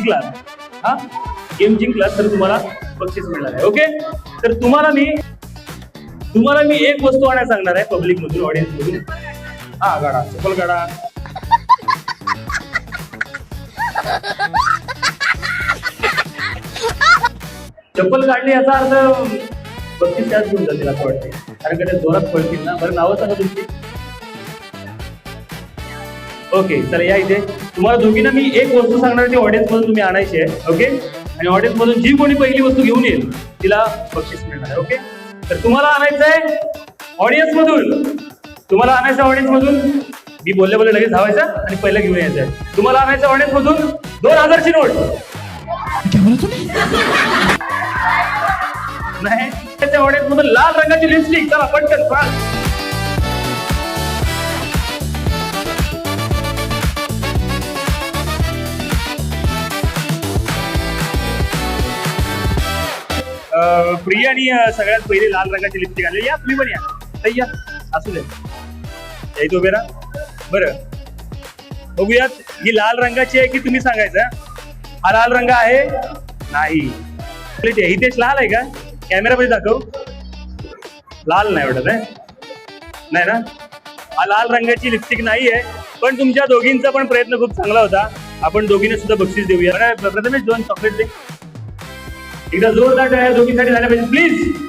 जिंकलात हा गेम जिंकलात तर तुम्हाला बक्षीस मिळणार आहे. ओके, तर तुम्हाला मी एक वस्तू आणायला सांगणार आहे पब्लिक मधून, ऑडियन्स मधून. हा गाडा, चप्पल गाडा. चप्पल काढली याचा अर्थ बक्षीस त्याच घेऊन जातील असं वाटते, कारण का ते जोरात पळतील ना. बरं, नावं सांगा तुमची. ओके, चला या इथे. तुम्हाला दोघींना मी एक वस्तू सांगणार, ती ऑडियन्स मधून तुम्ही आणायची आहे. ओके, आणि ऑडियन्स मधून जी कोणी पहिली वस्तू घेऊन येईल तिला बक्षीस मिळणार आहे. ओके, तर तुम्हाला आणायचं आहे ऑडियन्स मधून, तुम्हाला आणायचं ऑडियन्स मधून. मी बोलले लगेच धावायचं आणि पहिलं घेऊन यायचं. तुम्हाला आणायचं ऑडियन्स मधून 2000ची नोट. नाही, त्याच्या ऑडियन्स मधून लाल रंगाची लिपस्टिक. चला पटकन फास्ट. प्रियानी सगळ्यात पहिले लाल रंगाची लिपस्टिक आणली. या तुम्ही पण या, ताई या, असू दे, यायचं उभे राहा. बरं, बघूयात ही लाल रंगाची आहे की तुम्ही सांगायचं. हा लाल रंग आहे? नाही. हितेश लाल आहे का? कॅमेरा मध्ये दाखव. लाल नाही वाटत आहे, नाही ना. हा लाल रंगाची लिपस्टिक नाही आहे, पण तुमच्या दोघींचा पण प्रयत्न खूप चांगला होता. आपण दोघींना सुद्धा बक्षीस देऊया. प्रथमेश 2 चॉकलेट दे. एकदा जोरदार टाळ्या दोघींसाठी झाल्या पाहिजे प्लीज.